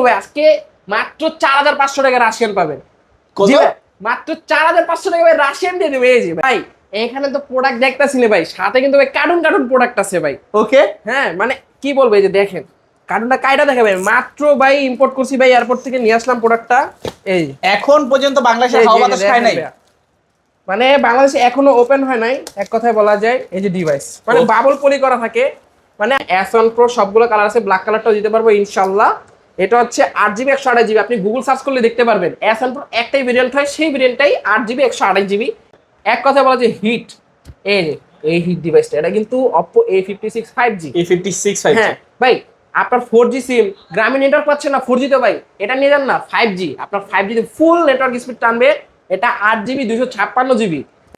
বলবো আজকে মাত্র 4500 টাকা রাশিয়ান পাবেন। জি ভাই, মাত্র 4500 টাকা ভাই রাশিয়ান দিয়ে দেবে। এই যে ভাই এখানে তো প্রোডাক্ট দেখতেছি না ভাই, সাথে কিন্তু ভাই কার্টুন কার্টুন প্রোডাক্ট আছে ভাই। ওকে, হ্যাঁ মানে কি বলবো, এই যে দেখেন কার্টুনটা কাইটা দেখে ভাই, মাত্র ভাই ইম্পোর্ট করছি ভাই, এয়ারপোর্ট থেকে নিয়ে আসলাম প্রোডাক্টটা। এই যে এখন পর্যন্ত বাংলাদেশে এই যে, হাওয়া এই যে বাতাস খায় দেখেন নাই। ভাইয়া। মানে বাংলাদেশে এখনো ওপেন হয় নাই এক কথায় বলা যায়। এই যে ডিভাইস মানে বাবল পলি করা থাকে। মানে S1 Pro সবগুলো কালার আছে, ব্ল্যাক কালারটাও দিতে পারবো ইনশাআল্লাহ। এটা হচ্ছে 8GB 128GB, আপনি গুগল সার্চ করলে দেখতে পারবেন। S1 Pro একটাই ভেরিয়েন্ট হয়, সেই ভেরিয়েন্টটাই 8GB 128GB। এক কথায় বলা যায় হিট। এই যে এই হিট ডিভাইসটা, এটা কিন্তু Oppo A56 5G। A56 হ্যাঁ ভাই, আপনার 4G সিম, গ্রামীণ নেটওয়ার্ক পাচ্ছেন না 4G তো ভাই, এটা নিয়ে যান না 5G, আপনার 5G তে ফুল নেটওয়ার্ক স্পিড টানবে। এটা 8GB 256GB।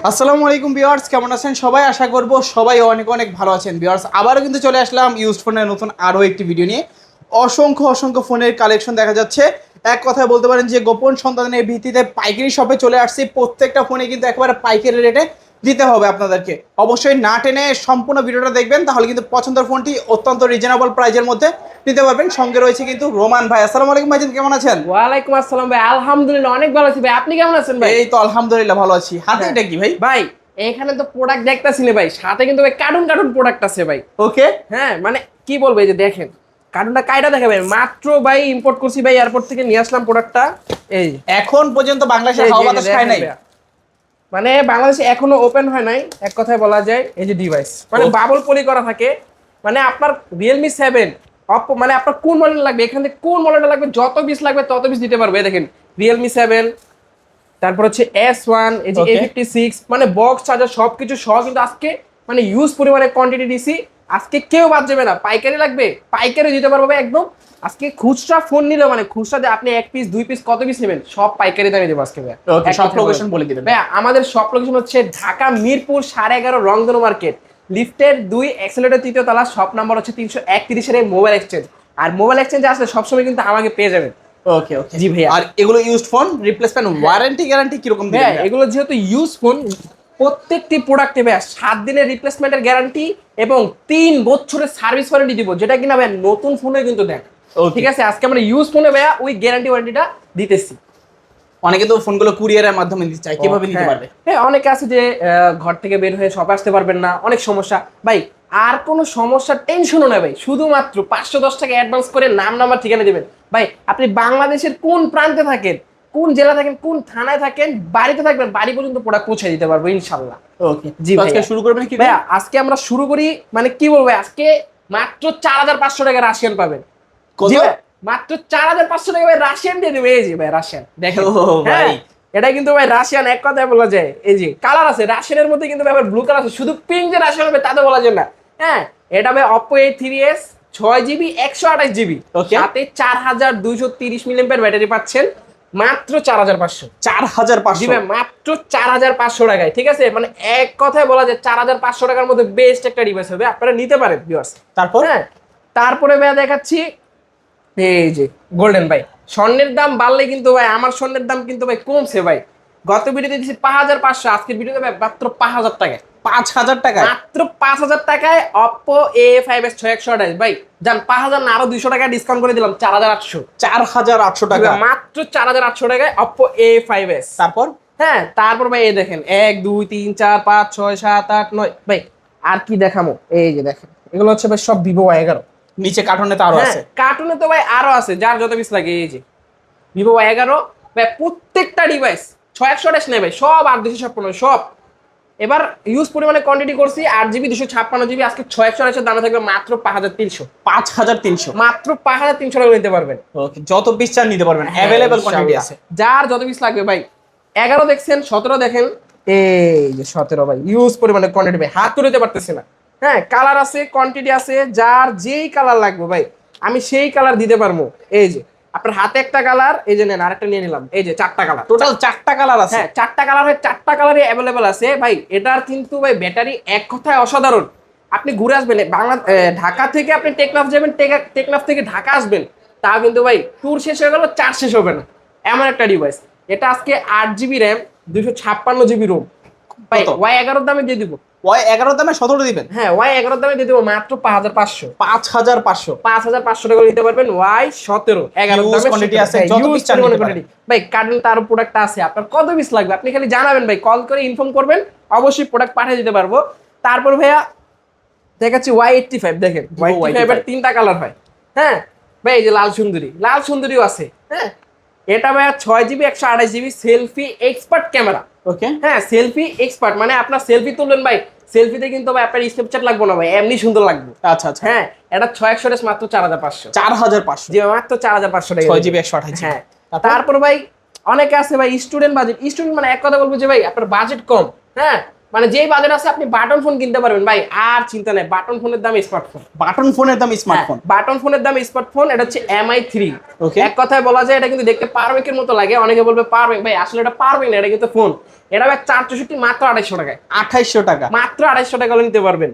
আসসালামু আলাইকুম ভিউয়ার্স, কেমন আছেন সবাই? আশা করব সবাই অনেক অনেক ভালো আছেন। ভিউয়ার্স আবারও কিন্তু চলে আসলাম ইউজড ফোনের নতুন আরও একটি ভিডিও নিয়ে। অসংখ্য ফোনের কালেকশন দেখা যাচ্ছে। এক কথায় বলতে পারেন যে গোপন সন্ধানের ভিত্তিতে পাইকারি শপে চলে আসছি। প্রত্যেকটা ফোনে কিন্তু একেবারে পাইকারি রেটে দিতে হবে আপনাদেরকে। অবশ্যই না টেনে সম্পূর্ণ ভিডিওটা দেখবেন, তাহলে কিন্তু পছন্দের ফোনটি অত্যন্ত রিজনেবল প্রাইজের মধ্যে নিতে পারবেন। সঙ্গে রয়েছে কিন্তু রোমান ভাই। আসসালামু আলাইকুম ভাইজান, কেমন আছেন? ওয়ালাইকুম আসসালাম ভাই, আলহামদুলিল্লাহ অনেক ভালো আছি ভাই, আপনি কেমন আছেন ভাই? এই তো আলহামদুলিল্লাহ ভালো আছি। হাতে এটা কি ভাই? ভাই এখানে তো প্রোডাক্ট দেখতেছি না ভাই, সাথে কিন্তু ভাই কার্টুন কার্টুন প্রোডাক্ট আছে ভাই। ওকে, হ্যাঁ মানে কি বলবো, এই যে দেখেন কার্টুনটা কাইটা দেখে ভাই, মাত্র ভাই ইম্পোর্ট করছি ভাই, এয়ারপোর্ট থেকে নিয়ে আসলাম প্রোডাক্টটা। এই যে, এখন পর্যন্ত বাংলাদেশে এই যে, হাওয়া এই যে বাতাস খায় দেখেন নাই। ভাইয়া। মানে বাংলাদেশে এখনো ওপেন হয় নাই এক কথায় বলা যায়। এই যে ডিভাইস মানে বাবল পলি করা থাকে। মানে আপনার Realme 7 Oppo, মানে আপনার কোন মডেল লাগবে, এখান থেকে কোন মডেলটা লাগবে, যত পিস লাগবে তত পিস দিতে পারবে। এই দেখেন Realme 7, তারপর হচ্ছে S1, এই যে Okay. A56, মানে বক্স চার্জার সবকিছু সহ কিন্তু আজকে মানে ইউজ পরিমাণে কোয়ান্টিটি দিছি। আজকে কেউ বাদ যাবে না, পাইকারি লাগবে পাইকারি দিতে পারবো ভাই একদম। আজকে খুচরা ফোন নিলে মানে খুচরা যে আপনি এক পিস দুই পিস কত পিস নেবেন সব পাইকারি দামে দেবো আজকে ভাই। ওকে, সব লোকেশন বলে দিবেন। ভাই আমাদের সব লোকেশন হচ্ছে ঢাকা মিরপুর 11.5 রংধনু মার্কেট, লিফটের 2, এক্সেলেটর 3য় তলা, শপ নাম্বার হচ্ছে 331 এর মোবাইল এক্সচেঞ্জ। আর মোবাইল এক্সচেঞ্জে আসলে সবসময় কিন্তু আমাকে পেয়ে যাবেন। ওকে ওকে জি ভাইয়া। আর এগুলো used phone replacement warranty guarantee কিরকম দিবেন? হ্যাঁ এগুলো যেহেতু ইউজ ফোন, প্রত্যেকটি প্রোডাক্টে ভাই 7 দিনের রিপ্লেসমেন্টের গ্যারান্টি এবং 3 বছরের সার্ভিস ওয়ারেন্টি দিব, যেটা কিনা ভাই নতুন ফোনে কিন্তু দেন। Okay. ঠিক আছে, আজকে আমরা ইউজ ফোনে ভাইয়া ওই গ্যারান্টি ওয়ারেন্টিটা দিতেছি। অনেকে তো ফোনগুলো কুরিয়ারের মাধ্যমে দিতে চায়, কিভাবে নিতে পারবে? হ্যাঁ অনেকে আছে যে ঘর থেকে বের হয়ে শপে আসতে পারবেন না, অনেক সমস্যা ভাই। আর কোনো সমস্যার টেনশনও নাই ভাই, শুধুমাত্র 510 টাকা অ্যাডভান্স করে নাম নাম্বার ঠিকানা দেবেন। ভাই আপনি বাংলাদেশের কোন প্রান্তে থাকেন, কোন জেলা থাকেন, কোন থানায় থাকেন, বাড়িতে থাকবেন, বাড়ি পর্যন্ত প্রোডাক্ট পৌঁছে দিতে পারবো ইনশাল্লাহ। ওকে জি তো আজকে ভাইয়া। শুরু করবেন কি ভাইয়া আজকে আমরা শুরু করি, মানে কি বলবো আজকে মাত্র 4500 টাকা রাশিয়ান পাবেন। কত? জি ভাই, মাত্র 4500 টাকা ভাই রাশিয়ান দিয়ে দেবে। এই যে ভাই রাশিয়ান দেখেন। ও ভাই। হ্যাঁ, এটা কিন্তু ভাই রাশিয়ান এক কথায় বলা যায়। এই যে কালার আছে রাশিয়ানের মধ্যে, কিন্তু ভাই ব্লু কালার আছে, শুধু পিঙ্ক যে রাশিয়ান হবে তাতে বলা যায় না। হ্যাঁ এটা ভাই Oppo A3s 6GB 128GB, Okay. সাথে 4230 মিলিঅ্যাম্পিয়ার ব্যাটারি পাচ্ছেন মাত্র 4500। 4500? জি ভাই মাত্র 4500 টাকায়। ঠিক আছে, মানে এক কথায় বলা যায় 4500 টাকার মধ্যে বেস্ট একটা ডিভাইস হবে, আপনারা নিতে পারেন ভিউয়ার্স। তারপর হ্যাঁ তারপরে ভাই দেখাচ্ছি এই যে গোল্ডেন ভাই। স্বর্ণের দাম বাড়লে কিন্তু ভাই আমার স্বর্ণের দাম কিন্তু ভাই কমছে ভাই। গত ভিডিওতে দিচ্ছি 5500, আজকের ভিডিওতে ভাই মাত্র 5000 টাকায়। 5000 টাকা? মাত্র 5000 টাকায় Oppo A5s 6128 ভাই। যান 5000 না আরো 200 টাকা ডিসকাউন্ট করে দিলাম, 4800। 4800 টাকা? মাত্র 4800 টাকায় Oppo A5s। তারপর হ্যাঁ তারপর ভাই এই দেখেন 1 2 3 4 5 6 7 8 9 ভাই। আর কি দেখামো, এই যে দেখেন এগুলো হচ্ছে ভাই সব Vivo Y11। নিচে কার্টুনে তো আরো আছে। কার্টুনে তো ভাই আরো আছে, যার যত পিস লাগে। এই যে Vivo Y11 ভাই, প্রত্যেকটা ডিভাইস 6128 নেই ভাই, সব 8256 সব। এবার ইউজ পরিমাণে কোয়ান্টিটি করছি 8GB 256GB, আজকে 6128 এর দামে থাকবে মাত্র 5300। 5300? মাত্র 5300 টাকা নিতে পারবেন। ওকে, যত পিস চান নিতে পারবেন, अवेलेबल কোয়ান্টিটি আছে। যার যত পিস লাগবে ভাই। 11 দেখছেন, 17 দেখেন, এই যে 17 ভাই ইউজ পরিমাণে কোয়ান্টিটি ভাই, হাত তুলতে পারতেছি না। হ্যাঁ কালার আছে, কোয়ান্টিটি আছে, যার যেই কালার লাগবে ভাই আমি সেই কালার দিতে পারবো। এই যে আপনার হাতে একটা কালার, এই যে নেন আরেকটা নিয়ে নিলাম। এই যে 4টা কালার, টোটাল 4টা কালার আছে? হ্যাঁ 4টা কালার হয়, 4টা কালারই অ্যাভেলেবল আছে ভাই। এটার কিন্তু ভাই ব্যাটারি এক কথায় অসাধারণ। আপনি ঘুরে আসবেন ঢাকা থেকে আপনি টেকনাফ যাবেন, টেকনাফ থেকে ঢাকা আসবেন, তাও কিন্তু ভাই ট্যুর শেষ হয়ে গেল, চার্জ শেষ হবে না, এমন একটা ডিভাইস। এটা আজকে 8GB র্যাম 256GB রোম ভাই, Y11 দামে দিয়ে দিব Y11 দামে 17 দিবেন? হ্যাঁ Y11 দামে দিয়ে দেবো মাত্র 5500। 5500। 5500 টাকা নিতে পারবেন Y17 11 Huge দামে quantity আছে, হ্যাঁ, যত huge পিস চান পরিমাণে নিতে পারেন। quantity। ভাই কার্ডেন তার প্রোডাক্ট আছে, আপনার কত পিস লাগবে আপনি খালি জানাবেন ভাই, কল করে ইনফর্ম করবেন, অবশ্যই প্রোডাক্ট পাঠিয়ে দিতে পারবো। তারপর ভাইয়া দেখাচ্ছি Y85, দেখেন Y85 এর 3টা কালার হয়। হ্যাঁ ভাই এই যে লাল সুন্দরীও আছে। হ্যাঁ এটা ভাইয়া 6GB 128GB selfie expert camera. ওকে, হ্যাঁ সেলফি এক্সপার্ট মানে আপনার সেলফি তুলবেন ভাই, সেলফিতে কিন্তু ভাই আপনার স্ন্যাপচ্যাট লাগবে না ভাই, এমনি সুন্দর লাগবে। আচ্ছা আচ্ছা। হ্যাঁ এটা 6 মাত্র 4500। 4500। জি মাত্র 4500 টাকা। 6GB 128GB। হ্যাঁ তারপর ভাই অনেকে আছে ভাই স্টুডেন্ট মানে এক কথা বলবো যে ভাই আপনার বাজেট কম, হ্যাঁ মানে যেই বাজেট আছে আপনি বাটন ফোন কিনতে পারবেন ভাই, আর চিন্তা নেই, বাটন ফোনের দাম স্মার্টফোন। বাটন ফোনের দাম স্মার্টফোন? বাটন ফোনের দাম স্মার্টফোন, এটা হচ্ছে MI3। ওকে, এক কথায় বলা যায় এটা কিন্তু দেখতে পারবেকের মতো লাগে, অনেকে বলবে পারবেক, ভাই আসলে এটা পারবেক না, এটা কিন্তু ফোন। এটা ভাই 464 মাত্র 2800 টাকায়। 2800 টাকা মাত্র 2800 টাকা নিতে পারবেন।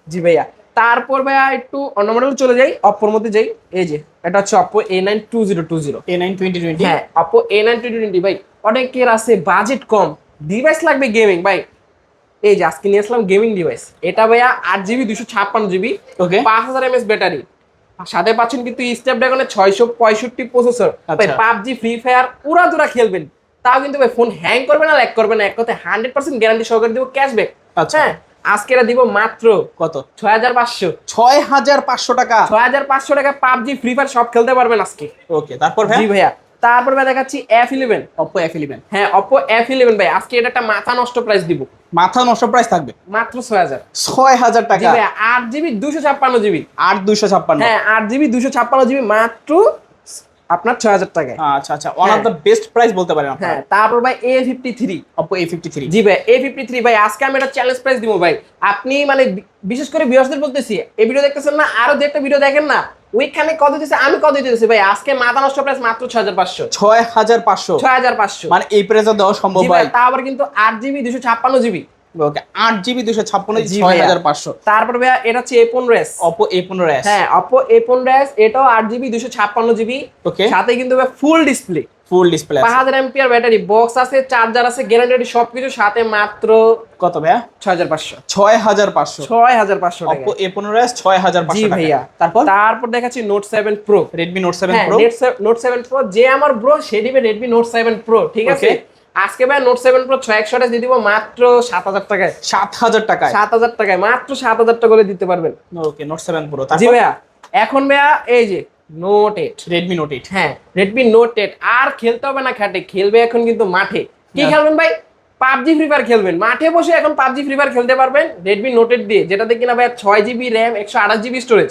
জি ভাইয়া। তারপর ভাইয়া একটু অন্য মডেল চলে যাই, অপ্পোর মধ্যে যাই। এই যে এটা হচ্ছে Oppo A9 2020। A9 2020। হ্যাঁ Oppo A9 2020 ভাই অনেকের আছে বাজেট কম, ডিভাইস লাগবে গেমিং ভাই, এই যে আজকে নিয়ে আসলাম গেমিং ডিভাইস। এটা ভাইয়া 8GB 256GB, ওকে, 5000 mAh ব্যাটারি, সাথে পাচ্ছেন কিন্তু স্ন্যাপড্রাগনের 665 প্রসেসর। ভাই আচ্ছা। পাবজি ফ্রি ফায়ার উড়াদুরা খেলবেন, তাও কিন্তু ভাই ফোন হ্যাং করবে না, ল্যাগ করবে না, এক কথায় 100% গ্যারান্টি সহকারে দিব ক্যাশব্যাক। আচ্ছা, হ্যাঁ আজকে এটা দিব মাত্র কত? 6500। 6500 টাকা। 6500 টাকা পাবজি ফ্রি ফায়ার সব খেলতে পারবেন আজকে। ওকে, তারপর ভাই? জি ভাইয়া। তারপর ভাই দেখাচ্ছি F11। Oppo F11। হ্যাঁ Oppo F11 ভাই আজকে এটা একটা মাথা নষ্ট প্রাইস দিব, মাথা নষ্ট প্রাইস থাকবে মাত্র 6000। 6000 জি টাকা। ভাইয়া 8GB 256GB। 8256। হ্যাঁ 8GB 256GB মাত্র আপনার 6000 টাকায়। আচ্ছা আচ্ছা, one of the best price বলতে পারেন আপনারা। হ্যাঁ তারপর ভাই A53। Oppo A53। জি ভাই A53 ভাই আজকে আমি একটা চ্যালেঞ্জ প্রাইস দিব ভাই, আপনি মানে বিশেষ করে ভিউয়ার্সদের বলতেছি, এই ভিডিও দেখতেছেন না, আরো যে একটা ভিডিও দেখেন না, ওইখানে কত দিতেছে আমি কত দিতেছি ভাই, আজকে মাথা নষ্ট প্রাইস মাত্র 6500। 6500। 6500 মানে এই প্রাইসে দেওয়া সম্ভব জি ভাই? ভাই তা আবার কিন্তু 8GB 256GB। ওকে, 8GB 256 জি ভাইয়া। 6500। তারপর ভাইয়া এটা হচ্ছে A15s। Oppo A15s। হ্যাঁ Oppo A15s, এটাও 8GB 256GB। ওকে, সাথে কিন্তু ভাই ফুল ডিসপ্লে, ফুল ডিসপ্লে আছে। 5000 mAh ব্যাটারি, বক্স আছে, চার্জার আছে, গ্যারান্টি সবকিছু, সাথে মাত্র কত ভাইয়া? 6500। 6500। 6500 টাকা। Oppo A15s 6500 জি টাকা। ভাইয়া। তারপর দেখাচ্ছি Note 7 Pro। Redmi Note 7 হ্যাঁ Pro। Note 7 Pro, যে আমার ব্রো সে দিবে Redmi Note 7 Pro, ঠিক আছে? Okay. আজকে ভাই Note 7 Pro 6128 দিয়ে দিব মাত্র 7000 টাকায়। 7000 টাকায়। 7000 টাকায়, মাত্র 7000 টাকা করে দিতে পারবেন। ওকে, Note 7 Pro। জি তারপর ভাইয়া। এখন ভাইয়া এই যে Note 8। Redmi Note 8। হ্যাঁ Redmi Note 8 আর খেলতে হবে না খাটে, খেলবে এখন কিন্তু মাঠে। কি খেলবেন ভাই? পাবজি ফ্রি ফায়ার খেলবেন, মাঠে বসে এখন পাবজি ফ্রি ফায়ার খেলতে পারবেন Redmi Note 8 দিয়ে, যেটাতে কিনা ভাই 6GB RAM 128GB স্টোরেজ,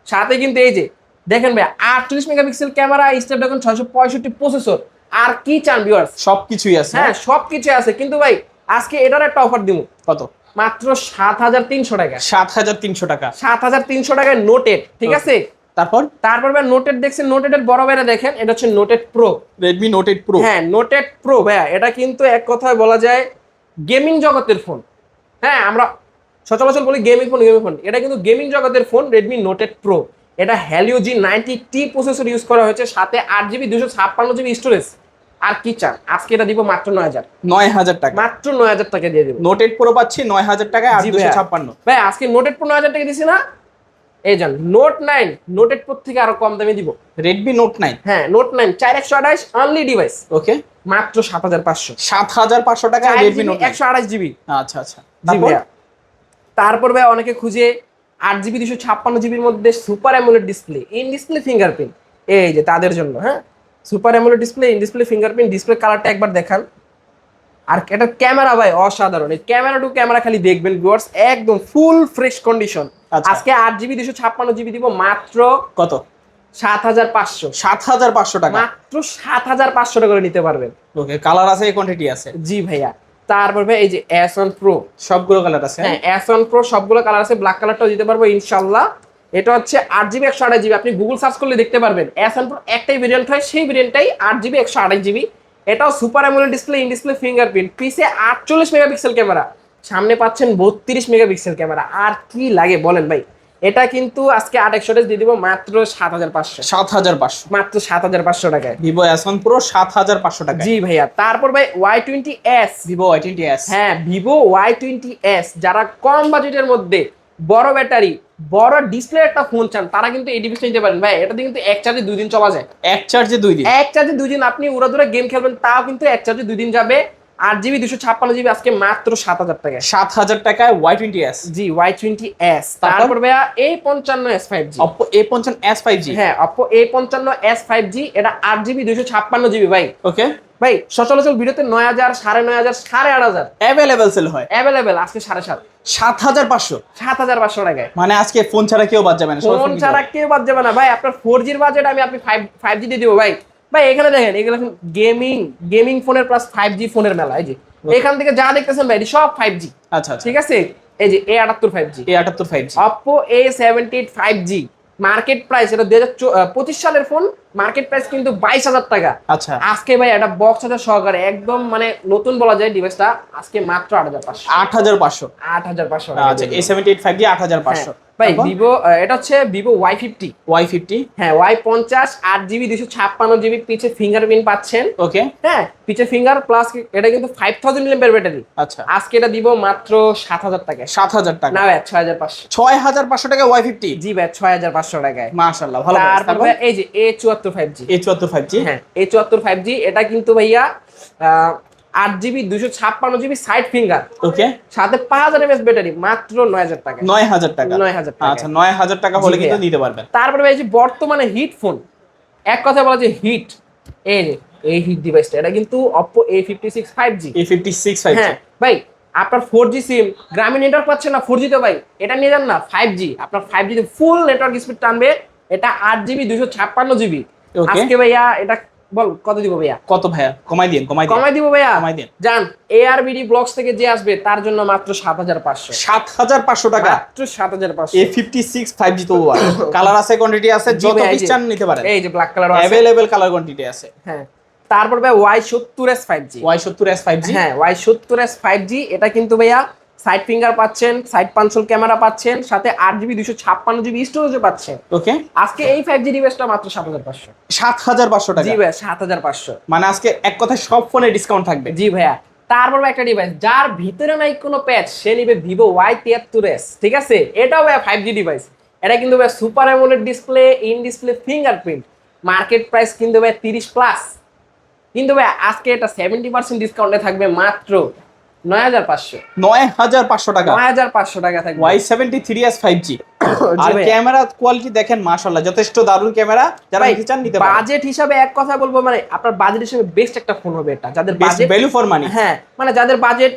সাথে কিন্তু এই যে দেখেন ভাই 48 মেগাপিক্সেল ক্যামেরা, স্ন্যাপড্রাগন 665 প্রসেসর, আর কি চান ভিউয়ার্স? সবকিছুই আছে। হ্যাঁ সবকিছু আছে, কিন্তু ভাই আজকে এটার একটা অফার দিব। কত? মাত্র 7300 টাকা। 7300 টাকা। 7300 টাকায় Note 8, ঠিক আছে? তারপর ভাই Note 8 দেখছেন, Note 8 এর বড় ভাইরা দেখেন, এটা হচ্ছে Note 8 Pro। Redmi Note 8 Pro। হ্যাঁ Note 8 Pro ভাইয়া, এটা কিন্তু এক কথায় বলা যায় গেমিং জগতের ফোন। হ্যাঁ আমরা সচরাচর বলি গেমিং ফোন, এটা কিন্তু গেমিং জগতের ফোন Redmi Note 8 Pro। এটা Helio G90T প্রসেসর ইউজ করা হয়েছে, সাথে 8GB 256GB স্টোরেজ, আর কি চান? আজকে এটা দিব মাত্র 9000। 9000 টাকা। মাত্র 9000 টাকা দিয়ে দিব। Note 8 Pro পাচ্ছি 9000 টাকায়, আর জি ভাইয়া। 256। ভাই আজকে Note 8 Pro 9000 টাকা দিছি না, এই যান Note 9 Note 8 Pro থেকে আরো কম দামে দিব। Redmi Note 9। হ্যাঁ Note 9 4128 অনলি ডিভাইস, ওকে, মাত্র 7500। 7500 টাকা Redmi Note 9। 128GB। আচ্ছা আচ্ছা। তারপর ভাই অনেকে খুঁজে 8GB 256GBর মধ্যে super AMOLED display, in display fingerprint, এই যে তাদের জন্য। হ্যাঁ super AMOLED display, in display fingerprint, display কালারটা একবার দেখান। আর এটা ক্যামেরা ভাই অসাধারণ, এই ক্যামেরা খালি দেখবেন ভিউয়ার্স, একদম ফুল ফ্রেশ কন্ডিশন। আচ্ছা। আজকে 8GB 256GB দিব মাত্র কত? 7500। 7500 টাকা। মাত্র 7500 টাকা করে নিতে পারবেন। ওকে, কালার আছে, কোয়ান্টিটি আছে। জি ভাইয়া। তারপর ভাই এই যে S1 Pro, সবগুলো কালার আছে। হ্যাঁ S1 Pro সবগুলো কালার আছে, ব্ল্যাক কালারটাও দিতে পারবো ইনশাআল্লাহ। এটা হচ্ছে 8GB 128GB, আপনি গুগল সার্চ করলে দেখতে পারবেন S1 Pro একটাই ভেরিয়েন্ট হয়, সেই ভেরিয়েন্টটাই 8GB 128GB। এটাও super AMOLED display, in display fingerprint, পিছে 48 মেগাপিক্সেল ক্যামেরা, সামনে পাচ্ছেন 32 মেগাপিক্সেল ক্যামেরা, আর কি লাগে বলেন ভাই? এটা কিন্তু আজকে 8 স্টোরেজ দিয়ে দিব মাত্র 7500, 7500, মাত্র 7500 টাকায় ভিভো S1 Pro 7500 টাকা। জি ভাইয়া। তারপর ভাই Y20s, ভিভো Y20s, হ্যাঁ ভিভো Y20s, যারা কম বাজেটের মধ্যে বড় ব্যাটারি বড় ডিসপ্লে একটা ফোন চান তারা কিন্তু এই ডিভাইসটা নিতে পারেন ভাই। এটা কিন্তু এক চার্জে 2 দিন চলা যায়, এক চার্জে 2 দিন, এক চার্জে 2 দিন আপনি উড়াদুরা গেম খেলবেন তাও কিন্তু এক চার্জে 2 দিন যাবে। 8GB 256GB আজকে মাত্র 7000 টাকায়, 7000 টাকায় Y20s। জি Y20s। তারপর ভাইয়া A55s 5G, Oppo A55s 5G, হ্যাঁ Oppo A55s 5G, এটা 8GB 256GB ভাই। ওকে ভাই সচরাচর ভিডিওতে 9000 9500 8500 অ্যাভেলেবল সেল হয়, অ্যাভেলেবেল, আজকে 7500, 7500, 7500 টাকায়। মানে আজকে ফোন ছাড়া কেউ বাদ যাবে না, সবাই ফোন ফোন ছাড়া কেউ বাদ যাবে না ভাই। আপনার 4Gর বাজেট আপনি 5G দিয়ে দিব ভাই। ভাই এখানে দেখেন এগুলো গেমিং ফোনের প্লাস 5G ফোনের মেলা। এই যে এখান থেকে যা দেখতেছেন ভাই এটি সব 5G, আচ্ছা আচ্ছা। ঠিক আছে। এই যে A78 5G, A78 5G, Oppo A78 5G, market price এটা 2025 সালের ফোন, মার্কেট প্রাইস কিন্তু 22000 টাকা। আচ্ছা আজকে ভাই এটা বক্স হাজার সহকারে একদম মানে নতুন বলা যায় ডিভাইসটা, আজকে মাত্র 8500, 8500, 8500 আচ্ছা A78 5G 8500। ভাই ভিভো, এটা হচ্ছে ভিভো Y50, Y50, হ্যাঁ Y50 8GB 256GB, পিছে ফিঙ্গারপ্রিন্ট পাচ্ছেন, ওকে হ্যাঁ পিছে ফিঙ্গার প্লাস, এটা কিন্তু 5000 mAh ব্যাটারি। আচ্ছা আজকে এটা দিব মাত্র 7000 টাকায়, 7000 টাকা, না ভাই 6500, 6500 টাকা Y50। জি ভাই 6500 টাকায়। মাশাআল্লাহ ভালো। তারপর ভাই এই যে A74 5G, A74 5G, হ্যাঁ A74 5G, এটা কিন্তু ভাইয়া 8GB 256GB সাইড ফিঙ্গার, ওকে সাথে 5000 mAh ব্যাটারি, মাত্র 9000 টাকা, 9000 টাকা, 9000 টাকা। আচ্ছা 9000 টাকা হলে জি কিন্তু ভাইয়া। নিতে পারবেন। তারপরে ভাই এই যে বর্তমানে হিট ফোন, এক কথা বলা যে হিট, এই যে এই হিট ডিভাইসটা, এটা কিন্তু Oppo A56 5G, A56 5G, হ্যাঁ ভাই আপনার 4G সিম গ্রামীণ নেটওয়ার্ক পাচ্ছেন না 4G তে ভাই, এটা নিয়ে যান না 5G, আপনার 5G তে ফুল নেটওয়ার্ক স্পিড টানবে। এটা 8GB 256GB। ওকে। আজকে ভাইয়া এটা বল কত দিব ভাইয়া? কত ভাইয়া? কমাই দিন, কমাই দিন, কমাই দিব ভাইয়া, কমাই দিন। জান ARBD ব্লগস থেকে যে আসবে তার জন্য মাত্র 7500, 7500 টাকা, মাত্র 7500। A56 5G তো কালার আছে, কোয়ান্টিটি আছে, জি যত ভাই, এই পিস যে- চান নিতে পারেন, এই যে ব্ল্যাক কালার আছে, अवेलेबल কালার কোয়ান্টিটি আছে। হ্যাঁ। তারপর ভাই Y70s 5G, Y70s 5G, হ্যাঁ Y70s 5G, এটা কিন্তু ভাইয়া সাইড ফিঙ্গার পাচ্ছেন, সাইড পাঞ্চল ক্যামেরা পাচ্ছেন, সাথে 8GB 256GB স্টোরেজও পাচ্ছেন। ওকে আজকে এই 5G ডিভাইসটা মাত্র 7500, 7500 টাকা, জি ভাইয়া 7500, মানে আজকে এক কথায় সব ফোনে ডিসকাউন্ট থাকবে। জি ভাইয়া। তারপর ভাই একটা ডিভাইস যার ভিতরে নাই কোনো প্যাচ সে নিবে ভিভো Y73s, ঠিক আছে। এটাও ভাইয়া 5G ডিভাইস, এটা কিন্তু ভাইয়া super AMOLED display, in display fingerprint, market price কিন্তু ভাইয়া 30 প্লাস, কিন্তু ভাই আজকে এটা 70% ডিসকাউন্টে থাকবে মাত্র 9500, 9500 টাকা, 9500 টাকা থাকবে। Y73s 5G। আর ভাইয়া। ক্যামেরা কোয়ালিটি দেখেন মাশাআল্লাহ, যথেষ্ট দারুণ ক্যামেরা, যারা ভাই, নিতে চান নিতে পারেন। বাজেট হিসাবে এক কথা বলবো, মানে আপনার বাজেট হিসাবে বেস্ট একটা ফোন হবে এটা, যাদের best budget value for money. হ্যাঁ মানে যাদের বাজেট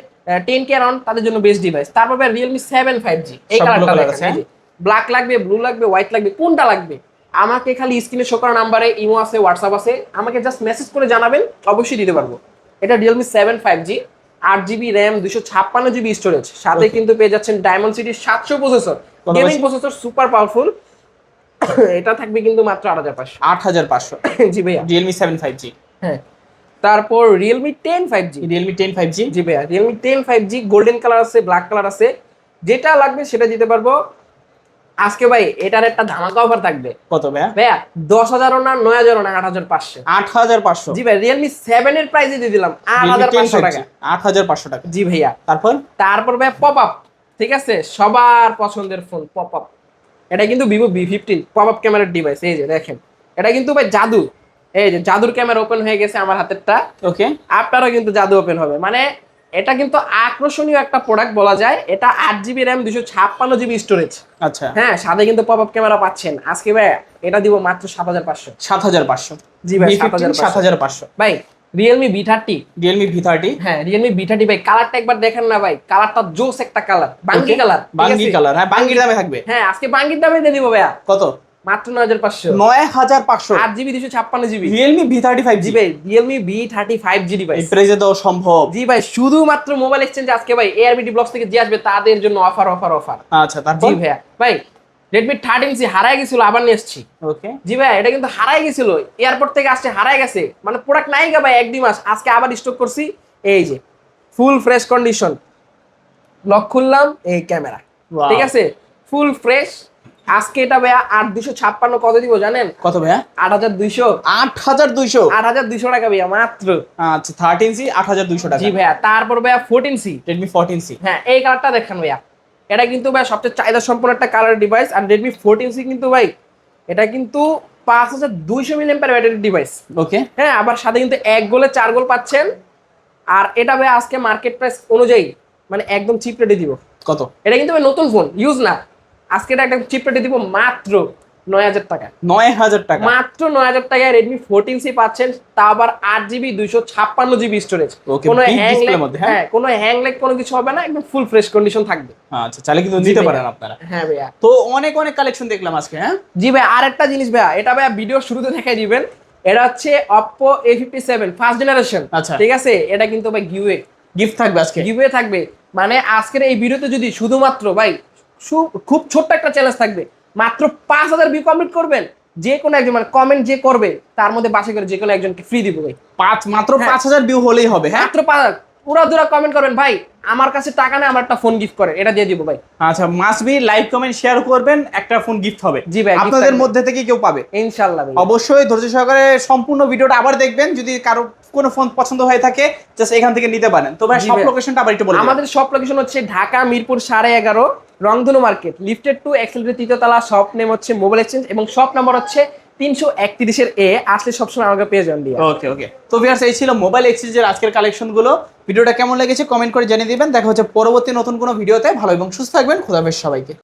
10K অ্যারাউন্ড তাদের জন্য বেস্ট ডিভাইস। তারপর ভাই Realme 7 5G, এই সবগুলো কালারটা colour দেখেন, আছে, ব্ল্যাক লাগবে, ব্লু লাগবে, হোয়াইট লাগবে, কোনটা লাগবে আমাকে খালি স্ক্রিনে শো করা নাম্বারে ইমো আছে, হোয়াটসঅ্যাপ আছে, আমাকে জাস্ট মেসেজ করে জানাবেন, অবশ্যই দিতে পারবো। এটা Realme 7 5G, 8GB RAM 256GB storage, সাথে Okay. কিন্তু পেয়ে যাচ্ছেন ডায়মন্ড সিটি 700 প্রসেসর, কত গেমিং বেশি? Processor, super powerful. এটা থাকবে কিন্তু মাত্র 8500, 8500, জি ভাইয়া। Realme 7 5G, হ্যাঁ। তারপর Realme 10 5G, Realme 10 5G, জি ভাইয়া Realme 10 5G, গোল্ডেন কালার আছে, ব্ল্যাক কালার আছে, যেটা লাগবে সেটা দিতে পারবো। আজকে ভাই এটার একটা ধামাকা অফার থাকবে কত ভাইয়া? ভাইয়া, 10,000 না 9,000 না 8,500, 8500, জি ভাই Realme 7 এর প্রাইসে দিয়ে দিলাম Realme 10 8,500 5G, টাকা, 8500 টাকা। জি ভাইয়া। তারপর ভাইয়া পপ আপ, ঠিক আছে, সবার পছন্দের ফোন পপ আপ, এটা কিন্তু Vivo V15 পপ আপ ক্যামেরার ডিভাইস। এই যে দেখেন, এটা কিন্তু ভাই জাদু, এই যে জাদুর ক্যামেরা ওপেন হয়ে গেছে আমার হাতেরটা, ওকে আপনারও কিন্তু জাদু ওপেন হবে। মানে এটা কিন্তু আকর্ষণীয় একটা প্রোডাক্ট বলা যায়। এটা 8GB RAM 256GB স্টোরেজ, আচ্ছা হ্যাঁ সাথে কিন্তু পপ আপ ক্যামেরা পাচ্ছেন। আজকে ভাই এটা দিব মাত্র 7500, 7500, জি ভাই V15 7500, ভাই Realme V30, Realme V30, হ্যাঁ Realme V30 ভাই, কালারটা একবার দেখেন না ভাই, কালারটা জোস একটা কালার, বাঙ্গি কালার, বাঙ্গি কালার, হ্যাঁ বাঙ্গির দামে থাকবে। হ্যাঁ আজকে বাঙ্গির দামে দিয়ে দিব ভাইয়া কত? মাত্র 9500, 9500, 8GB 256GB, Realme V30 জি 5G, ভাই Realme V30 5G এই ডিভাইস। প্রাইসে তো সম্ভব। জি ভাই, শুধুমাত্র মোবাইল এক্সচেঞ্জ আজকে ভাই ARBD ব্লগস থেকে যে আসবে তাদের জন্য অফার অফার অফার। আচ্ছা তারপর? জি ভাইয়া। ভাই Redmi 13C হারায় গেছিল, আবার নিয়ে এসেছি। ওকে জি ভাই, এটা কিন্তু হারায় গেছিল, এয়ারপোর্ট থেকে আসছে হারায় গেছে, মানে প্রোডাক্ট নাই গা ভাই 1-2 মাস, আজকে আবার স্টক করছি। এই যে ফুল ফ্রেশ কন্ডিশন, লক খুললাম, এই ক্যামেরা, Wow. ঠিক আছে ফুল ফ্রেশ, আজকে এটা ভাইয়া 8256 কত দিব জানেন? কত ভাইয়া? 8200। 8200? 8200 টাকা ভাইয়া মাত্র। আচ্ছা 13C 8200 টাকা। জি ভাইয়া। তারপর ভাইয়া 14C, Redmi 14C। হ্যাঁ এই কালারটা দেখেন ভাইয়া, এটা কিন্তু ভাই সবচেয়ে চাহিদা সম্পন্ন একটা কালার ডিভাইস। আর Redmi 14C কিন্তু ভাই এটা কিন্তু 5200 mAh ব্যাটারি ডিভাইস। ওকে। হ্যাঁ, আবার সাথে কিন্তু 1 গোলে 4 গোল পাচ্ছেন। আর এটা ভাই আজকে মার্কেট প্রাইস অনুযায়ী মানে একদম চিপ রেটে দিব। কত? এটা কিন্তু ভাই নতুন ফোন, ইউজ না। আজকে এটা একদম চিপ রেটে দিব মাত্র 9000 টাকা। 9000 টাকা? মাত্র 9000 টাকায় Redmi 14C পাচ্ছেন, তা আবার 8GB 256GB স্টোরেজ। Okay, কোনো big হ্যাং display ল্যাগ, মধ্যে, হ্যাঁ? হ্যাঁ কোনো হ্যাং ল্যাগ কোনো কিছু হবে না, একদম ফুল ফ্রেশ কন্ডিশন থাকবে। আচ্ছা চাইলে কিন্তু জি নিতে ভাইয়া। পারেন আপনারা। হ্যাঁ ভাইয়া। তো অনেক অনেক কালেকশন দেখলাম আজকে, হ্যাঁ? জি ভাই, আরেকটা জিনিস ভাইয়া, এটা ভাইয়া ভিডিও শুরুতে দেখাই দিবেন। এটা হচ্ছে Oppo A57 ফার্স্ট জেনারেশন। আচ্ছা। ঠিক আছে, এটা কিন্তু ভাই গিভওয়ে গিফট থাকবে আজকে? গিভওয়ে থাকবে। মানে আজকের এই ভিডিওতে যদি শুধুমাত্র ভাই খুব ছোট্ট একটা চ্যালেঞ্জ থাকবে, মাত্র 5000 ভিউ কমপ্লিট করবেন, যে কোনো একজন মানে কমেন্ট যে করবে তার মধ্যে বাছাই করে যে কোনো একজনকে ফ্রি দিব ভাই। মাত্র হ্যাঁ। 5000 ভিউ হলেই হবে, হ্যাঁ? মাত্র 5000 পুরো দূরা কমেন্ট করবেন, ভাই আমার কাছে টাকা নেই, আমার একটা ফোন গিফট করে, এটা দিয়ে দিব ভাই। আচ্ছা must be like comment share করবেন, একটা ফোন গিফট হবে। জি ভাই, gift আপনাদের থাকবে। মধ্যে থেকে কেউ পাবে ইনশাআল্লাহ ভাই। অবশ্যই। ধৈর্য সহকারে সম্পূর্ণ ভিডিওটা আবার দেখবেন, যদি কারো কোনো ফোন পছন্দ হয়ে থাকে জাস্ট এখান থেকে নিতে পারেন। তো ভাই জি সব ভাই। লোকেশনটা আবার একটু বলে দিন। আমাদের সব লোকেশন হচ্ছে ঢাকা মিরপুর 11.5 রংধনু মার্কেট, লিফটেড 2 এক্সেলেটর 3য় তলা। শপ নেম হচ্ছে মোবাইল এক্সচেঞ্জ এবং শপ নাম্বার হচ্ছে 331 আসলে সবসময় আমাকে পেয়ে যান দিয়া। ওকে ওকে। তো ভিউয়ার্স এই ছিল মোবাইল এক্সচেঞ্জের আজকের কালেকশন গুলো। ভিডিওটা কেমন লেগেছে কমেন্ট করে জানিয়ে দিবেন। দেখা হচ্ছে পরবর্তী নতুন কোনো ভিডিওতে। ভালো এবং সুস্থ থাকবেন। খোদা হাফেজ সবাইকে।